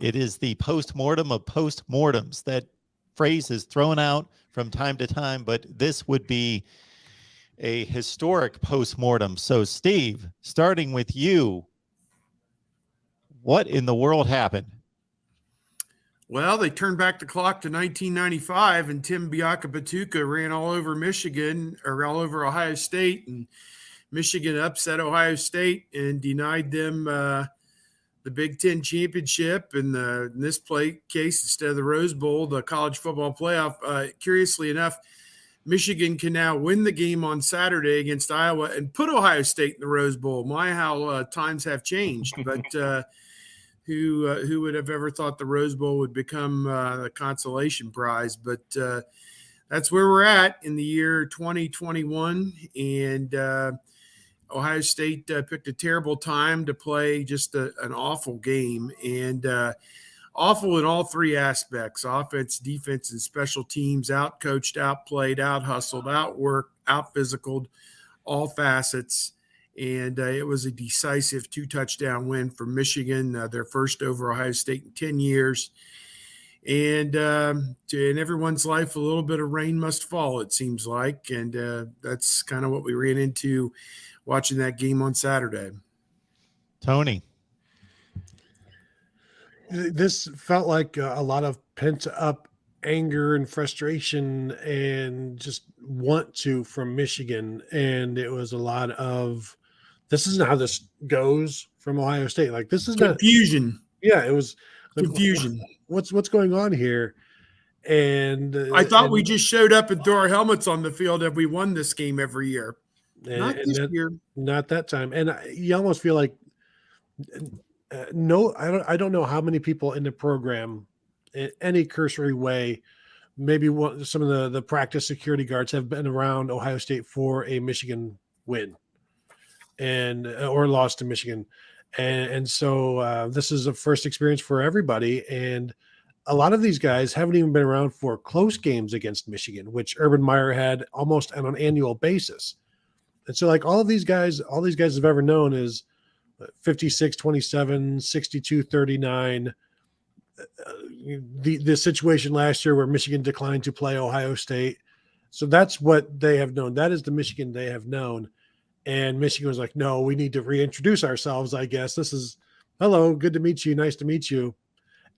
It is the post-mortem of post-mortems. That phrase is thrown out from time to time, but this would be a historic post-mortem. So, Steve, starting with you, what in the world happened? Well, they turned back the clock to 1995, and Tim Biakabatuka ran all over Michigan, or all over Ohio State, and Michigan upset Ohio State and denied them the Big Ten championship, and in this case, instead of the Rose Bowl, the college football playoff. Curiously enough, Michigan can now win the game on Saturday against Iowa and put Ohio State in the Rose Bowl. My, how times have changed, but who would have ever thought the Rose Bowl would become a consolation prize? But that's where we're at in the year 2021. And Ohio State picked a terrible time to play just an awful game. And awful in all three aspects: offense, defense, and special teams. Out-coached, out-played, out-hustled, out-worked, out-physicaled, all facets. And it was a decisive 2-touchdown win for Michigan, their first over Ohio State in 10 years. And in everyone's life, a little bit of rain must fall, it seems like. And that's kind of what we ran into watching that game on Saturday. Tony. This felt like a lot of pent-up anger and frustration and just want to from Michigan. And it was a lot of, this isn't how this goes from Ohio State. Like, this is confusion. Yeah, it was confusion. What's going on here? And I thought we just showed up and threw our helmets on the field and we won this game every year. Not this year. Not that time. And you almost feel like no, I don't know how many people in the program in any cursory way, maybe some of the practice security guards have been around Ohio State for a Michigan win and or loss to Michigan. And so this is a first experience for everybody. And a lot of these guys haven't even been around for close games against Michigan, which Urban Meyer had almost on an annual basis. And so, like, all these guys have ever known is 56-27, 62-39. The situation last year where Michigan declined to play Ohio State. So that's what they have known. That is the Michigan they have known. And Michigan was like, no, we need to reintroduce ourselves, I guess. This is, hello, good to meet you. Nice to meet you.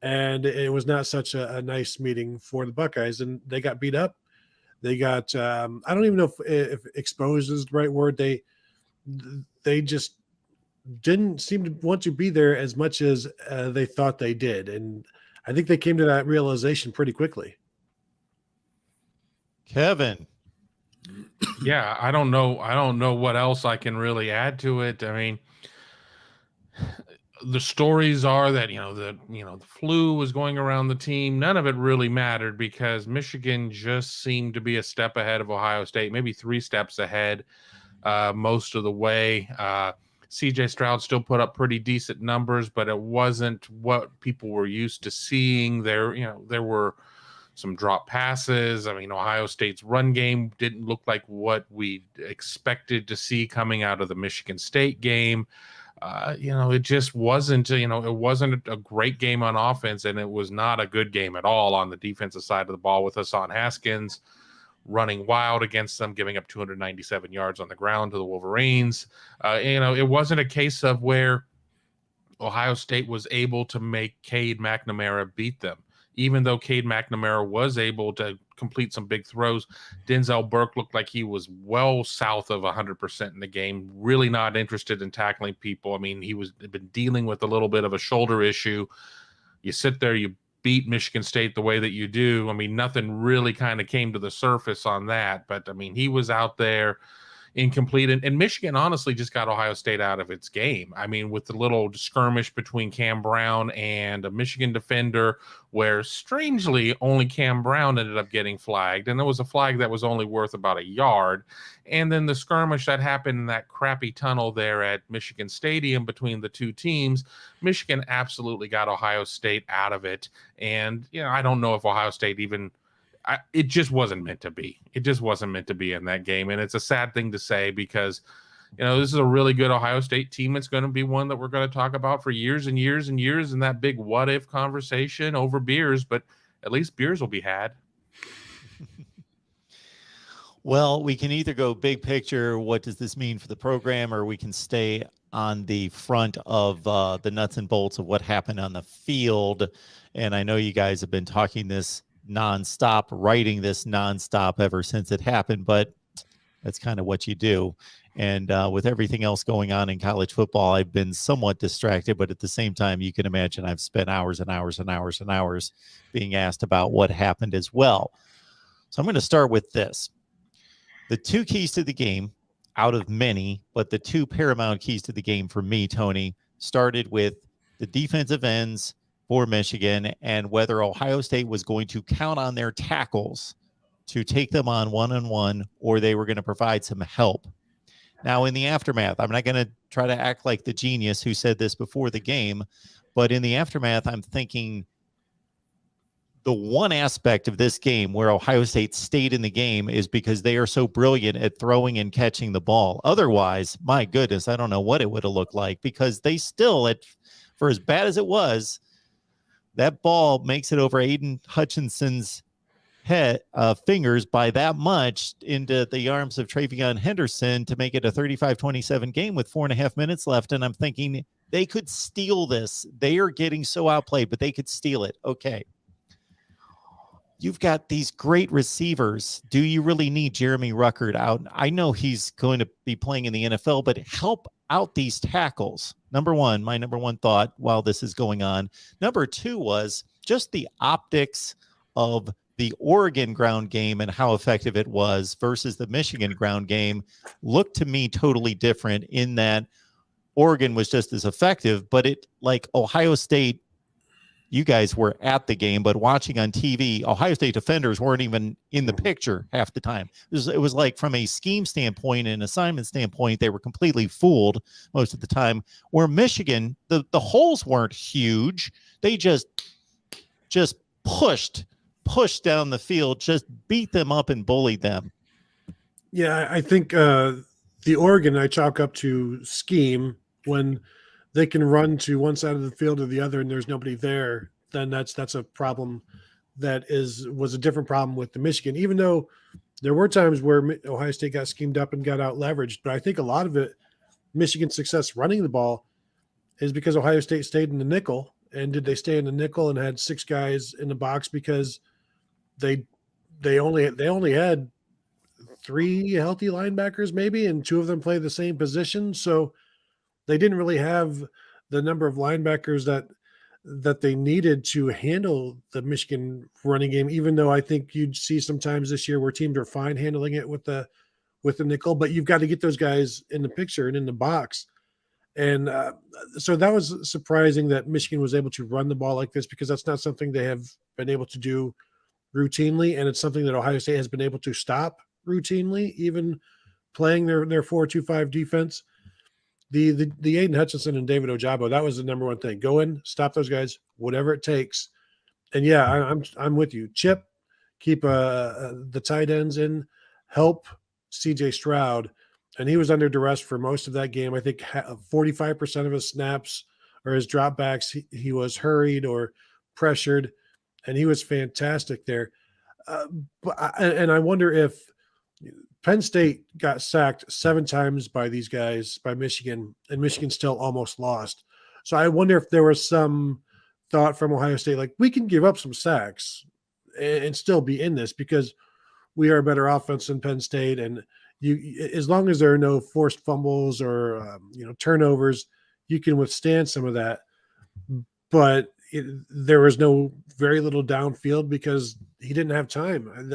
And it was not such a nice meeting for the Buckeyes. And they got beat up. They got, I don't even know if exposed is the right word. They just didn't seem to want to be there as much as they thought they did. And I think they came to that realization pretty quickly. Kevin. Yeah, I don't know what else I can really add to it. I mean, the stories are that the flu was going around the team. None of it really mattered because Michigan just seemed to be a step ahead of Ohio State, maybe 3 steps ahead most of the way. CJ Stroud still put up pretty decent numbers, but it wasn't what people were used to seeing. There were some drop passes. I mean, Ohio State's run game didn't look like what we expected to see coming out of the Michigan State game. It just wasn't, it wasn't a great game on offense, and it was not a good game at all on the defensive side of the ball with Hassan Haskins running wild against them, giving up 297 yards on the ground to the Wolverines. It wasn't a case of where Ohio State was able to make Cade McNamara beat them. Even though Cade McNamara was able to complete some big throws, Denzel Burke looked like he was well south of 100% in the game, really not interested in tackling people. I mean, had been dealing with a little bit of a shoulder issue. You sit there, you beat Michigan State the way that you do. I mean, nothing really kind of came to the surface on that. But, I mean, he was out there incomplete. And Michigan honestly just got Ohio State out of its game. I mean, with the little skirmish between Cam Brown and a Michigan defender where strangely only Cam Brown ended up getting flagged. And it was a flag that was only worth about a yard. And then the skirmish that happened in that crappy tunnel there at Michigan Stadium between the two teams, Michigan absolutely got Ohio State out of it. And, I don't know if Ohio State even it just wasn't meant to be. It just wasn't meant to be in that game. And it's a sad thing to say because, this is a really good Ohio State team. It's going to be one that we're going to talk about for years and years and years in that big what if conversation over beers, but at least beers will be had. Well, we can either go big picture, what does this mean for the program, or we can stay on the front of the nuts and bolts of what happened on the field. And I know you guys have been talking this nonstop, writing this nonstop ever since it happened, but that's kind of what you do. And with everything else going on in college football, I've been somewhat distracted, but at the same time, you can imagine I've spent hours and hours and hours and hours being asked about what happened as well. So I'm going to start with this. The two keys to the game, out of many, but the two paramount keys to the game for me, Tony, started with the defensive ends for Michigan and whether Ohio State was going to count on their tackles to take them on one-on-one, or they were going to provide some help. Now, in the aftermath, I'm not going to try to act like the genius who said this before the game, but in the aftermath, I'm thinking the one aspect of this game where Ohio State stayed in the game is because they are so brilliant at throwing and catching the ball. Otherwise, my goodness, I don't know what it would have looked like, because they still, for as bad as it was, that ball makes it over Aiden Hutchinson's fingers by that much into the arms of Travion Henderson to make it a 35-27 game with 4.5 minutes left. And I'm thinking they could steal this. They are getting so outplayed, but they could steal it. Okay. You've got these great receivers. Do you really need Jeremy Ruckert out? I know he's going to be playing in the NFL, but help out these tackles. Number one, my number one thought while this is going on. Number two was just the optics of the Oregon ground game and how effective it was versus the Michigan ground game looked to me totally different in that Oregon was just as effective, but like Ohio State, you guys were at the game, but watching on TV, Ohio State defenders weren't even in the picture half the time. It was like from a scheme standpoint and assignment standpoint, they were completely fooled most of the time. Where Michigan, the holes weren't huge. They just pushed down the field, just beat them up and bullied them. Yeah, I think the Oregon I chalk up to scheme. When they can run to one side of the field or the other and there's nobody there, then that's a problem that was a different problem with the Michigan, even though there were times where Ohio State got schemed up and got out leveraged. But I think a lot of it, Michigan's success running the ball, is because Ohio State stayed in the nickel. And did they stay in the nickel and had six guys in the box because they only had three healthy linebackers maybe, and two of them play the same position. So they didn't really have the number of linebackers that they needed to handle the Michigan running game, even though I think you'd see sometimes this year where teams are fine handling it with the nickel, but you've got to get those guys in the picture and in the box. And so that was surprising that Michigan was able to run the ball like this, because that's not something they have been able to do routinely. And it's something that Ohio State has been able to stop routinely, even playing their 4-2-5 defense. The Aiden Hutchinson and David Ojabo, that was the number one thing. Go in, stop those guys, whatever it takes. And yeah, I'm with you. Chip, keep the tight ends in, help CJ Stroud. And he was under duress for most of that game. I think 45% of his snaps or his dropbacks, he was hurried or pressured, and he was fantastic there. And I wonder if Penn State got sacked 7 times by these guys, by Michigan, and Michigan still almost lost. So I wonder if there was some thought from Ohio State, like, we can give up some sacks and still be in this because we are a better offense than Penn State. And as long as there are no forced fumbles or turnovers, you can withstand some of that. But there was very little downfield because he didn't have time.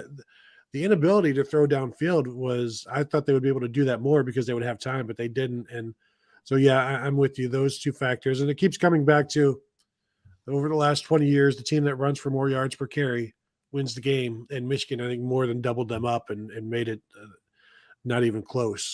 The inability to throw downfield was, I thought they would be able to do that more because they would have time, but they didn't. And so, yeah, I'm with you, those two factors. And it keeps coming back to, over the last 20 years, the team that runs for more yards per carry wins the game. And Michigan, I think, more than doubled them up and made it not even close.